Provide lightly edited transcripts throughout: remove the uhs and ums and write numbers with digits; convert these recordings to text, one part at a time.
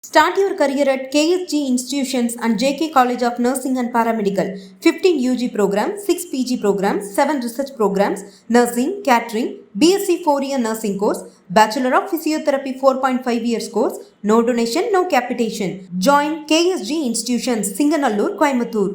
Start your career at KSG Institutions and JK College of Nursing and Paramedical. 15 UG programs, 6 PG programs, 7 research programs, nursing, catering, BSc 4-year nursing course, Bachelor of Physiotherapy 4.5 years course, no donation, no capitation. Join KSG Institutions, Singanallur, Coimbatore.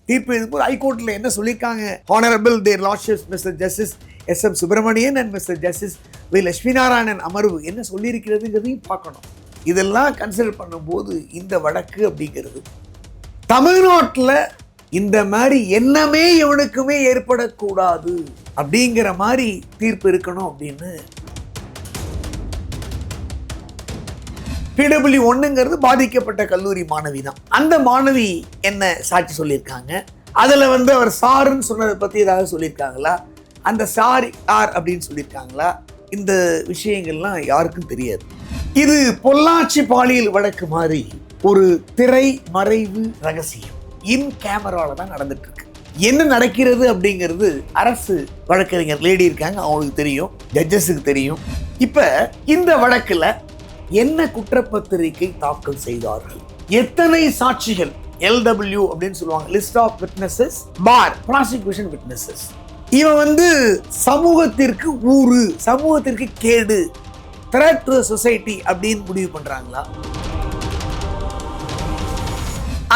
தீர்ப்பு எழுதும்போது ஹைகோர்ட்டில் என்ன சொல்லியிருக்காங்க? Honourable their lordships mister justice SM Subramanian and mister justice V Lakshmi Narayanan அமர்வு என்ன சொல்லியிருக்கிறதுங்கிறதையும் பார்க்கணும். இதெல்லாம் consider பண்ணும்போது இந்த வழக்கு அப்படிங்கிறது தமிழ்நாட்டில் இந்த மாதிரி எண்ணமே எவனுக்குமே ஏற்படக்கூடாது அப்படிங்கிற மாதிரி தீர்ப்பு இருக்கணும் அப்படின்னு PW1ங்கிறது பாதிக்கப்பட்ட கல்லூரி மாணவி தான். அந்த மாணவி என்ன சாட்சி சொல்லியிருக்காங்க, அதில் அவர் சாருன்னு சொன்னதை பற்றி ஏதாவது சொல்லியிருக்காங்களா, அந்த சார் யார் அப்படின்னு சொல்லியிருக்காங்களா, இந்த விஷயங்கள்லாம் யாருக்கும் தெரியாது. இது பொள்ளாச்சி பாலியல் வழக்கு மாதிரி ஒரு திரை மறைவு ரகசியம் இன் கேமரால தான் நடந்துட்டு இருக்கு. என்ன நடக்கிறது அப்படிங்கிறது அரசு வழக்கறிஞர் லேடி இருக்காங்க, அவங்களுக்கு தெரியும், ஜட்ஜஸுக்கு தெரியும். இப்போ இந்த வழக்கில் என்ன குற்றப்பத்திரிகை தாக்கல் செய்தார்கள், எத்தனை சாட்சிகள், LW அப்படின்னு சொல்லுவாங்க, list of witnesses for prosecution witnesses. இவன் சமூகத்திற்கு ஊறு, சமூகத்திற்கு கேடு, த்ரெட் டு சொசைட்டி அப்படின்னு முடிவு பண்றாங்களா?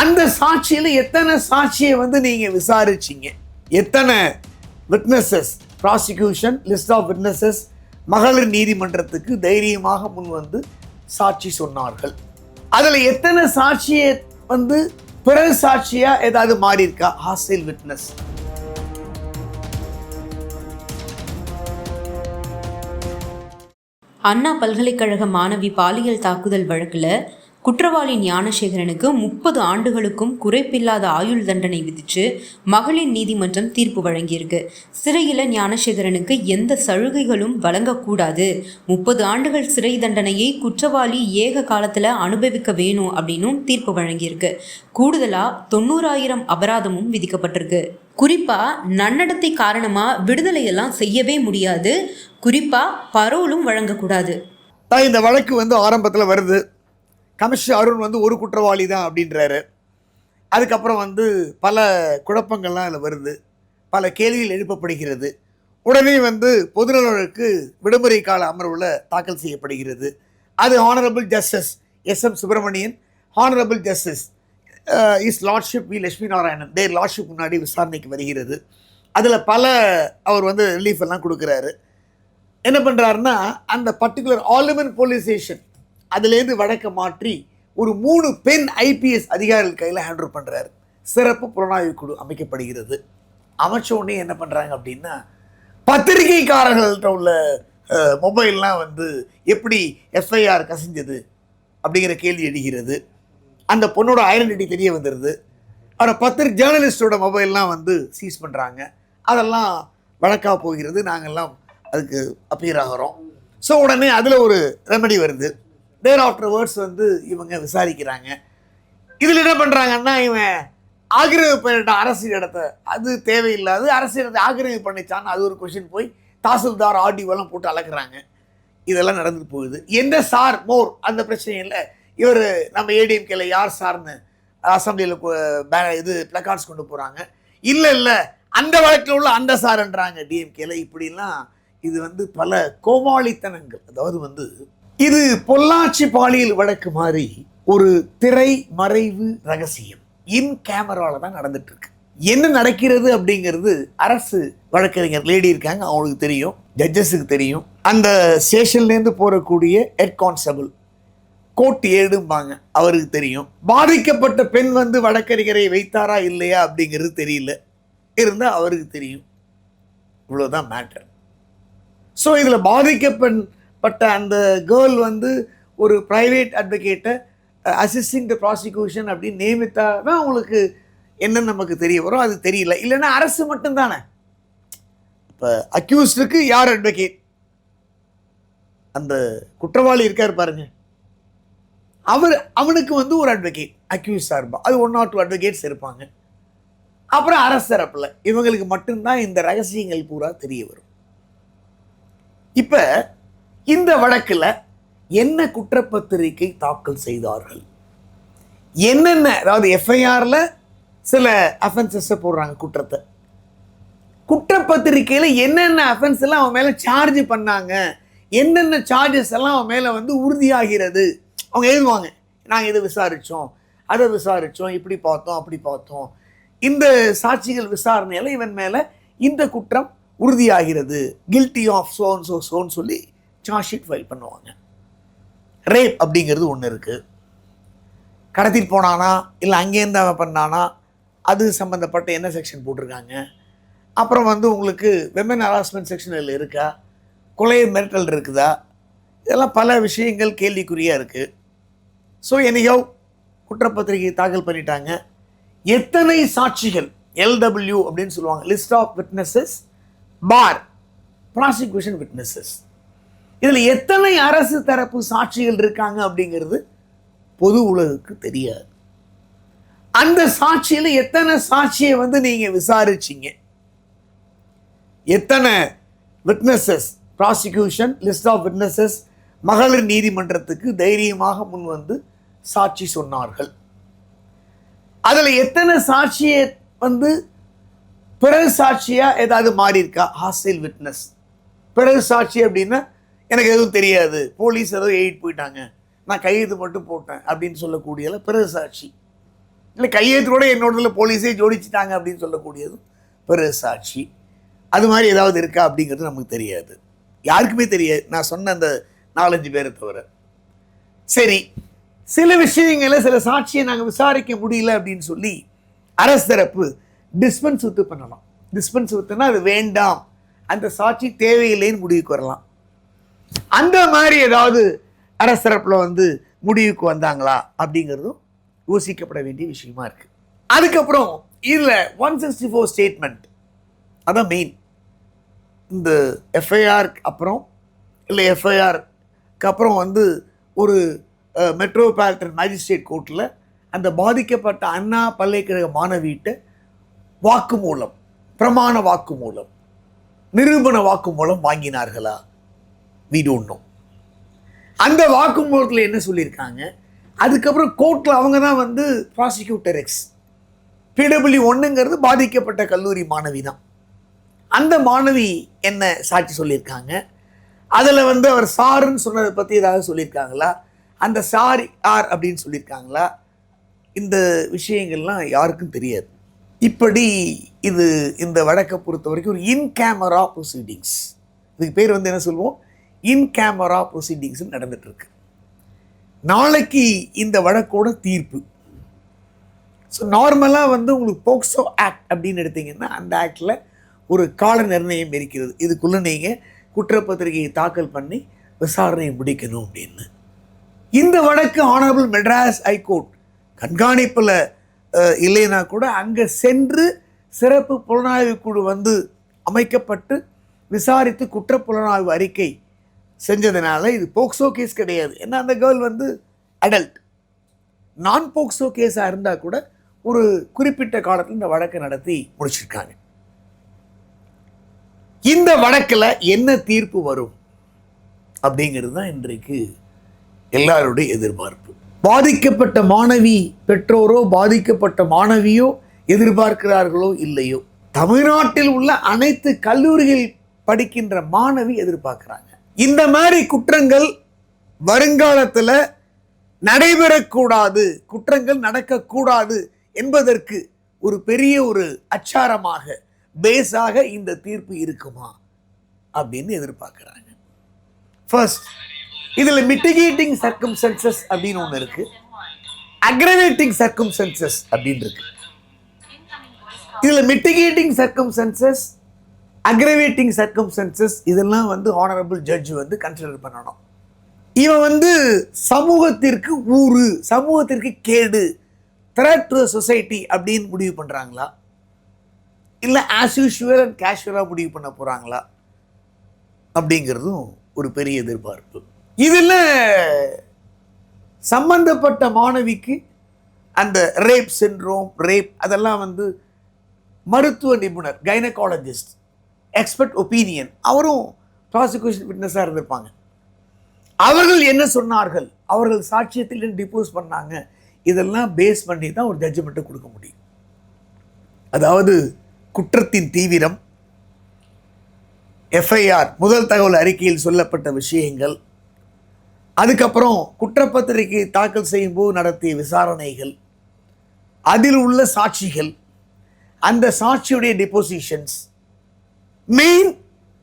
அந்த சாட்சியில எத்தனை சாட்சியை நீங்க விசாரிச்சீங்க, எத்தனை witnesses, prosecution list of witnesses மகளிர் நீதிமன்றத்துக்கு தைரியமாக முன் சாட்சி சொன்னார்கள். அதுல எத்தனை சாட்சியை பிற சாட்சியா ஏதாவது மாறி இருக்கா, ஹாஸ்டைல் விட்னஸ். அண்ணா பல்கலைக்கழக மாணவி பாலியல் தாக்குதல் வழக்குல குற்றவாளி ஞானசேகரனுக்கு 30 ஆண்டுகளுக்கும் குறைப்பில்லாத ஆயுள் தண்டனை விதிச்சு மகளிர் நீதிமன்றம் தீர்ப்பு வழங்கியிருக்கு. சிறையில் ஞானசேகரனுக்கு எந்த சலுகைகளும் வழங்கக்கூடாது, 30 ஆண்டுகள் சிறை தண்டனையை குற்றவாளி ஏக காலத்தில் அனுபவிக்க வேணும் அப்படின்னும் தீர்ப்பு வழங்கியிருக்கு. கூடுதலாக 90,000 அபராதமும் விதிக்கப்பட்டிருக்கு. குறிப்பாக நன்னடத்தை காரணமாக விடுதலையெல்லாம் செய்யவே முடியாது, குறிப்பாக பரோலும் வழங்கக்கூடாது. இந்த வழக்கு ஆரம்பத்தில் வருது. கமிஷனர் அருண் ஒரு குற்றவாளி தான் அப்படின்றாரு. அதுக்கப்புறம் பல குழப்பங்கள்லாம் அதில் வருது, பல கேள்விகள் எழுப்பப்படுகிறது. உடனே பொதுநலனுக்கு விடுமுறை கால அமர்வில் தாக்கல் செய்யப்படுகிறது. அது honourable justice SM Subramanian, honourable justice is lordship V Lakshmi Narayanan their lordship முன்னாடி விசாரணைக்கு வருகிறது. அதில் பல அவர் ரிலீஃப் எல்லாம் கொடுக்குறாரு. என்ன பண்ணுறாருன்னா, அந்த பர்டிகுலர் ஆலிமன் போலீஸ் ஸ்டேஷன் அதுலேருந்து வழக்க மாற்றி ஒரு 3 பெண் IPS அதிகாரிகள் கையில் ஹேண்ட்ஓவர் பண்ணுறாரு. சிறப்பு புலனாய்வு குழு அமைக்கப்படுகிறது. அமைச்ச உடனே என்ன பண்ணுறாங்க அப்படின்னா, பத்திரிகைக்காரர்கள்ட்ட உள்ள மொபைல்லாம் எப்படி FIR கசிஞ்சது அப்படிங்கிற கேள்வி எழுகிறது. அந்த பொண்ணோட ஐடென்டிட்டி தெரிய வந்துடுது. அவரை ஜேர்னலிஸ்டோட மொபைல்லாம் சீஸ் பண்ணுறாங்க. அதெல்லாம் வழக்காக போகிறது. நாங்கள்லாம் அதுக்கு அப்பியர் ஆகிறோம். ஸோ உடனே அதில் ஒரு ரெமெடி வருது. தேர் ஆஃப்டர் வேர்ட்ஸ் இவங்க விசாரிக்கிறாங்க. இதில் என்ன பண்ணுறாங்கன்னா, இவன் ஆக்கிரமிப்பு பண்ணிட்ட அரசு இடத்த, அது தேவையில்லாது, அரசு இடத்தை ஆக்கிரமிப்பு பண்ணிச்சான்னு அது ஒரு கொஷின் போய் தாசில்தார் RDOலாம் போட்டு அளக்குறாங்க. இதெல்லாம் நடந்து போகுது. எந்த சார் மோர் அந்த பிரச்சனை இல்லை. இவர் நம்ம ADMKல யார் சார்னு அசம்பிளியில் இது பிளக்கார்ட்ஸ் கொண்டு போகிறாங்க. இல்லை அந்த வழக்கில் உள்ள அந்த சார்ன்றாங்க DMKல. இப்படிலாம் இது பல கோமாளித்தனங்கள். அதாவது இது பொள்ளாச்சி பாலியல் வழக்கு மாதிரி ஒரு திரை மறைவு ரகசியம் இன் கேமரால தான் நடந்துட்டு இருக்கு. என்ன நடக்கிறது அப்படிங்கிறது அரசு வழக்கறிஞர் லேடி இருக்காங்க, அவங்களுக்கு தெரியும், ஜட்ஜஸுக்கு தெரியும். அந்த ஸ்டேஷன்லேருந்து போகக்கூடிய ஹெட் கான்ஸ்டபிள் கோர்ட் ஏடும்பாங்க, அவருக்கு தெரியும். பாதிக்கப்பட்ட பெண் வழக்கறிஞரை வைத்தாரா இல்லையா அப்படிங்கிறது தெரியல, இருந்தால் அவருக்கு தெரியும். இவ்வளோதான் மேட்டர். ஸோ இதில் பாதிக்கப்பட்ட அந்த கேர்ள் ஒரு ப்ரைவேட் அட்வொகேட்டை அசிஸ்டிங் த ப்ராசிக்யூஷன் அப்படின்னு நியமித்தா தான் அவங்களுக்கு என்னன்னு நமக்கு தெரிய வரும். அது தெரியல. இல்லைன்னா அரசு மட்டும்தானே. இப்போ அக்யூஸ்டுக்கு யார் அட்வொகேட்? அந்த குற்றவாளி இருக்கார் பாருங்க, அவனுக்கு ஒரு அட்வொகேட் அக்யூஸ் சார்பா, அது 1 or 2 அட்வொகேட்ஸ் இருப்பாங்க. அப்புறம் அரசு தரப்பில் இவங்களுக்கு மட்டும்தான் இந்த ரகசியங்கள் பூரா தெரிய வரும். இப்போ இந்த வழக்கில் என்ன குற்றப்பத்திரிகை தாக்கல் செய்தார்கள், என்னென்ன, அதாவது எஃப்ஐஆரில் சில அஃபென்சஸை போடுறாங்க குற்றத்தை, குற்றப்பத்திரிகையில் என்னென்ன அஃபென்ஸ் எல்லாம் அவன் மேலே சார்ஜ் பண்ணாங்க, என்னென்ன சார்ஜஸ் எல்லாம் அவன் மேலே வந்து உறுதியாகிறது அவங்க எழுதுவாங்க. நாங்கள் இதை விசாரித்தோம், அதை விசாரித்தோம், இப்படி பார்த்தோம், அப்படி பார்த்தோம், இந்த சாட்சிகள் விசாரணையில் இவன் மேலே இந்த குற்றம் உறுதியாகிறது, கில்ட்டி ஆஃப் சோன்னு சொல்லி சார்ஜ் ஷீட் ஃபைல் பண்ணுவாங்க. ரேப் அப்படிங்கிறது ஒன்று இருக்குது. கடத்திட்டு போனானா இல்லை அங்கேருந்து அவன் பண்ணானா அது சம்மந்தப்பட்ட என்ன செக்ஷன் போட்டிருக்காங்க. அப்புறம் வந்து உங்களுக்கு விமன் ஹராஸ்மெண்ட் செக்ஷனில் இருக்கா, கொலை மிரட்டல் இருக்குதா, இதெல்லாம் பல விஷயங்கள் கேள்விக்குறியாக இருக்குது. ஸோ எனிஹவ் குற்றப்பத்திரிகை தாக்கல் பண்ணிட்டாங்க. எத்தனை சாட்சிகள், LW அப்படின்னு சொல்லுவாங்க, list of witnesses for prosecution witnesses, இதில் எத்தனை அரசு தரப்பு சாட்சிகள் இருக்காங்க அப்படிங்கிறது பொது உலகுக்கு தெரியாது. அந்த சாட்சியில் எத்தனை சாட்சியை வந்து நீங்கள் விசாரிச்சிங்க, எத்தனை witnesses, prosecution list of witnesses மகளிர் நீதிமன்றத்துக்கு தைரியமாக முன் வந்து சாட்சி சொன்னார்கள். அதில் எத்தனை சாட்சியை வந்து பிறகு சாட்சியாக ஏதாவது மாறி இருக்கா, ஹாஸ்டைல் விட்னஸ், பிறகு சாட்சி அப்படின்னா எனக்கு எதுவும் தெரியாது, போலீஸ் ஏதோ எழுதிட்டு போயிட்டாங்க, நான் கையெழுத்து மட்டும் போட்டேன் அப்படின்னு சொல்லக்கூடியது பிறகு சாட்சி, இல்லை கையெழுத்தோட என்னோடதில் போலீஸே ஜோடிச்சிட்டாங்க அப்படின்னு சொல்லக்கூடியது பிறகு சாட்சி. அது மாதிரி ஏதாவது இருக்கா அப்படிங்கிறது நமக்கு தெரியாது, யாருக்குமே தெரியாது, நான் சொன்ன அந்த 4-5 பேரை தவிர. சரி, சில விஷயங்களை சில சாட்சியை நாங்கள் விசாரிக்க முடியல அப்படின்னு சொல்லி அரசு தரப்பு டிஸ்பென்ஸ் வித்து பண்ணலாம். டிஸ்பென்ஸ் வித்துனா அது வேண்டாம், அந்த சாட்சி தேவையில்லைன்னு முடிவுக்கு வரலாம். அந்த மாதிரி ஏதாவது அரசு தரப்பில் வந்து முடிவுக்கு வந்தாங்களா அப்படிங்கிறதும் யோசிக்கப்பட வேண்டிய விஷயமா இருக்கு. அதுக்கப்புறம் இதில் 164 ஸ்டேட்மெண்ட் அதான் மெயின். இந்த எஃப்ஐஆர் அப்புறம் இல்லை எஃப்ஐஆருக்கு அப்புறம் வந்து ஒரு மெட்ரோபாலிட்டன் மேஜிஸ்ட்ரேட் கோர்ட்டில் அந்த பாதிக்கப்பட்ட அண்ணா பல்கலைக்கழக மாணவியிட்ட வாக்குமூலம், பிரமாண வாக்குமூலம், நிரூபண வாக்குமூலம் வாங்கினார்களா, we don't know. அந்த வாக்குமூலத்தில் என்ன சொல்லியிருக்காங்க, அதுக்கப்புறம் கோர்ட்டில் அவங்க தான் வந்து ப்ராசிக்யூட்டர் எக்ஸ், PW1ங்கிறது பாதிக்கப்பட்ட கல்லூரி மாணவி தான். அந்த மாணவி என்ன சாட்சி சொல்லியிருக்காங்க, அதில் வந்து அவர் சாருன்னு சொன்னதை பற்றி ஏதாவது சொல்லியிருக்காங்களா, அந்த சார் யார் அப்படின்னு சொல்லியிருக்காங்களா, இந்த விஷயங்கள்லாம் யாருக்கும் தெரியாது. இப்படி இது இந்த வழக்கை பொறுத்த வரைக்கும் ஒரு இன் கேமரா ப்ரொசீடிங்ஸ், இதுக்கு பேர் வந்து என்ன சொல்லுவோம், இன் கேமரா ப்ரொசீடிங்ஸ் நடந்துட்டு இருக்கு. நாளைக்கு இந்த வழக்கோட தீர்ப்பு. ஸோ நார்மலாக வந்து உங்களுக்கு போக்சோ ஆக்ட் அப்படின்னு எடுத்தீங்கன்னா அந்த ஆக்டில் ஒரு கால நிர்ணயம் இருக்கிறது, இதுக்குள்ளே நீங்கள் குற்றப்பத்திரிகையை தாக்கல் பண்ணி விசாரணையை முடிக்கணும் அப்படின்னு. இந்த வழக்கு ஆனரபிள் மெட்ராஸ் ஹைகோர்ட் கண்காணிப்பில் இல்லைன்னா கூட அங்கே சென்று சிறப்பு புலனாய்வு குழு வந்து அமைக்கப்பட்டு விசாரித்து குற்றப்புலனாய்வு அறிக்கை செஞ்சதுனால இது போக்சோ கேஸ் கிடையாது. ஏன்னா அந்த கேர்ள் வந்து அடல்ட். நான் போக்சோ கேஸாக இருந்தால் கூட ஒரு குறிப்பிட்ட காலத்தில் இந்த வழக்கை நடத்தி முடிச்சிருக்காங்க. இந்த வழக்கில் என்ன தீர்ப்பு வரும் அப்படிங்கிறது தான் இன்றைக்கு எல்லாருடைய எதிர்பார்ப்பு. பாதிக்கப்பட்ட மாணவி பெற்றோரோ பாதிக்கப்பட்ட மாணவியோ எதிர்பார்க்கிறார்களோ இல்லையோ, தமிழ்நாட்டில் உள்ள அனைத்து கல்லூரிகள் படிக்கின்ற மாணவி எதிர்பார்க்கிறாங்க. இந்த மாதிரி குற்றங்கள் வருங்காலத்தில் நடைபெறக்கூடாது, குற்றங்கள் நடக்கக்கூடாது என்பதற்கு ஒரு பெரிய ஒரு அச்சாரமாக, பேஸாக இந்த தீர்ப்பு இருக்குமா அப்படின்னு எதிர்பார்க்கிறாங்க. ஃபர்ஸ்ட், இதில் மிட்டிகேட்டிங் சர்க்கம்ஸ்டன்சஸ் அப்படின்னு ஒன்று இருக்கு, அக்ரவேட்டிங் சர்க்கம்ஸ்டன்சஸ் அப்படின்னு இருக்கு. இதில் மிட்டிகேட்டிங் சர்க்கம்ஸ்டன்சஸ், அக்ரவேட்டிங் சர்க்கம்ஸ்டன்சஸ் இதெல்லாம் வந்து ஆனரபிள் ஜட்ஜ் வந்து கன்சிடர் பண்ணணும். இவன் வந்து சமூகத்திற்கு ஊறு, சமூகத்திற்கு கேடு, த்ரெட் டு சொசைட்டி அப்படின்னு முடிவு பண்ணுறாங்களா, இல்லை ஆஸ் யூஷுவல் அண்ட் கேஷுவலாக முடிவு பண்ண போகிறாங்களா அப்படிங்கிறதும் ஒரு பெரிய எதிர்பார்ப்பு. இதில் சம்பந்தப்பட்ட மாணவிக்கு அந்த ரேப் சிண்ட்ரோம், ரேப் அதெல்லாம் வந்து மருத்துவ நிபுணர், கைனகாலஜிஸ்ட், எக்ஸ்பர்ட் ஒப்பீனியன், அவரும் ப்ராசிக்யூஷன் விட்னஸாக இருந்திருப்பாங்க. அவர்கள் என்ன சொன்னார்கள், அவர்கள் சாட்சியத்தில் டிப்போஸ் பண்ணாங்க, இதெல்லாம் பேஸ் பண்ணி தான் ஒரு ஜட்ஜ்மெண்ட்டை கொடுக்க முடியும். அதாவது குற்றத்தின் தீவிரம், எஃப்ஐஆர் முதல் தகவல் அறிக்கையில் சொல்லப்பட்ட விஷயங்கள், அதுக்கப்புறம் குற்றப்பத்திரிகை தாக்கல் செய்யும் போது நடத்திய விசாரணைகள், அதில் உள்ள சாட்சிகள், அந்த சாட்சியுடைய டிப்போசிஷன்ஸ், மெயின்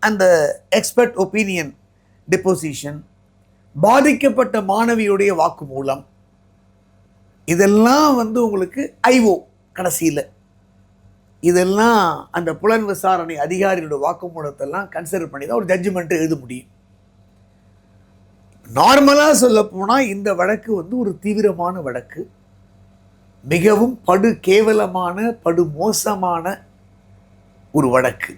அந்த எக்ஸ்பர்ட் ஒப்பீனியன் டிப்போசிஷன், பாதிக்கப்பட்ட மாணவியுடைய வாக்குமூலம், இதெல்லாம் உங்களுக்கு ஐஓ கடைசியில் இதெல்லாம் அந்த புலன் விசாரணை அதிகாரியோட வாக்குமூலத்தெல்லாம் கன்சிடர் பண்ணி தான் ஒரு ஜட்ஜ்மெண்ட் எழுத முடியும். நார்மலாக சொல்ல போனால் இந்த வழக்கு ஒரு தீவிரமான வழக்கு, மிகவும் படு கேவலமான படு மோசமான ஒரு வழக்கு.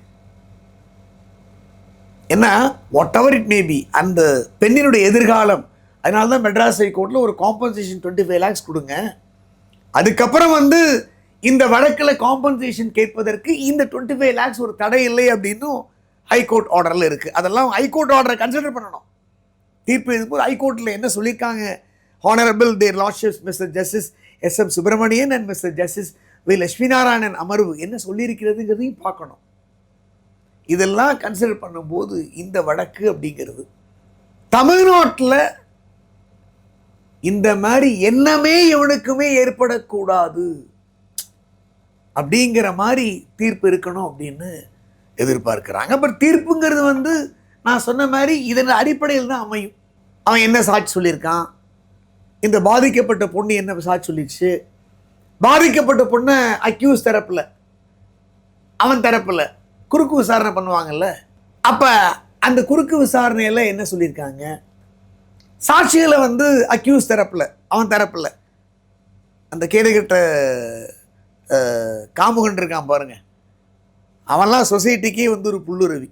ஏன்னா what ever it may be, அந்த பெண்ணினுடைய எதிர்காலம், அதனால தான் மெட்ராஸ் ஹைகோர்ட்டில் ஒரு காம்பன்சேஷன் 25 lakhs கொடுங்க, அதுக்கப்புறம் இந்த வழக்கில் காம்பன்சேஷன் கேட்பதற்கு இந்த 25 lakhs ஒரு தடை இல்லை அப்படின்னும் ஹைகோர்ட் ஆர்டரில் இருக்குது. அதெல்லாம் ஹைகோர்ட் ஆர்டரை கன்சிடர் பண்ணணும். தீர்ப்பு எழுதும்போது ஹைகோர்ட்டில் என்ன சொல்லியிருக்காங்க, honourable their lordships mister justice SM Subramanian and mister justice V Lakshminarayanan அமர்வு என்ன சொல்லியிருக்கிறதுங்கிறதையும் பார்க்கணும். இதெல்லாம் கன்சிடர் பண்ணும்போது இந்த வழக்கு அப்படிங்கிறது தமிழ்நாட்டில் இந்த மாதிரி எண்ணமே எவனுக்குமே ஏற்படக்கூடாது அப்படிங்கிற மாதிரி தீர்ப்பு இருக்கணும் அப்படின்னு எதிர்பார்க்கிறாங்க. பட் தீர்ப்புங்கிறது நான் சொன்ன மாதிரி இதன் அடிப்படையில் தான் அமையும். அவன் என்ன சாட்சி சொல்லியிருக்கான், இந்த பாதிக்கப்பட்ட பொண்ணு என்ன சாட்சி சொல்லிடுச்சு, பாதிக்கப்பட்ட பொண்ணை அக்யூஸ் தரப்பில் அவன் தரப்பில் குறுக்கு விசாரணை பண்ணுவாங்கல்ல, அப்போ அந்த குறுக்கு விசாரணையில் என்ன சொல்லியிருக்காங்க, சாட்சிகளை அக்யூஸ் தரப்பில் அவன் தரப்பில் அந்த கேடுகட்ட காமுகன் இருக்கான் பாருங்க, அவன்லாம் சொசைட்டிக்கே ஒரு புல்லுருவி,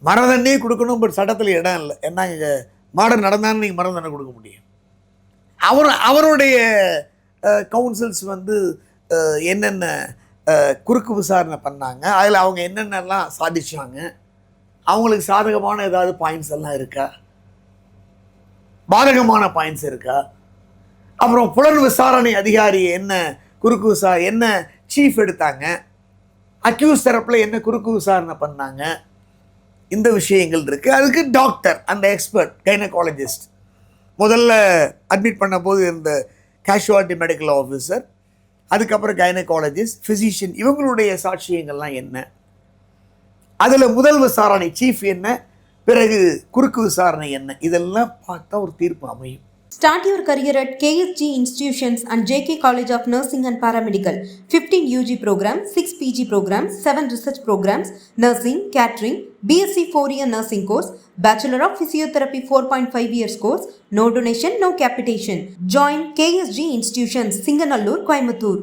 மரண தண்டனையே கொடுக்கணும், பட் சட்டத்தில் இடம் இல்லை. ஏன்னா இங்கே மர்டர் நடந்தாலும் நீங்கள் மரண தண்டனை கொடுக்க முடியும். அவருடைய கவுன்சில்ஸ் என்னென்ன குறுக்கு விசாரணை பண்ணாங்க, அதில் அவங்க என்னென்னலாம் சாதிச்சாங்க, அவங்களுக்கு சாதகமான ஏதாவது பாயிண்ட்ஸ் எல்லாம் இருக்கா, பாதகமான பாயிண்ட்ஸ் இருக்கா, அப்புறம் புலன் விசாரணை அதிகாரி என்ன குறுக்கு என்ன சீஃப் எடுத்தாங்க, அக்யூஸ் தரப்பில் என்ன குறுக்கு விசாரணை பண்ணாங்க, இந்த விஷயங்கள் இருக்குது. அதுக்கு டாக்டர், அந்த எக்ஸ்பர்ட் கைனகாலஜிஸ்ட், முதல்ல அட்மிட் பண்ண போது இருந்த கேஷுவாலிட்டி மெடிக்கல் ஆஃபீஸர், அதுக்கப்புறம் கைனகாலஜிஸ்ட், ஃபிசிஷியன், இவங்களுடைய சாட்சியங்கள்லாம் என்ன, அதில் முதல் விசாரணை சீஃப் என்ன, பிறகு குறுக்கு விசாரணை என்ன, இதெல்லாம் பார்த்தா ஒரு தீர்ப்பு அமையும். Start your career at KSG Institutions and JK College of Nursing and Paramedical. 15 UG programs, 6 PG programs, 7 research programs, nursing, catering, BSc 4-year nursing course, Bachelor of Physiotherapy 4.5 years course, no donation, no capitation. Join KSG Institutions, Singanallur, Coimbatore.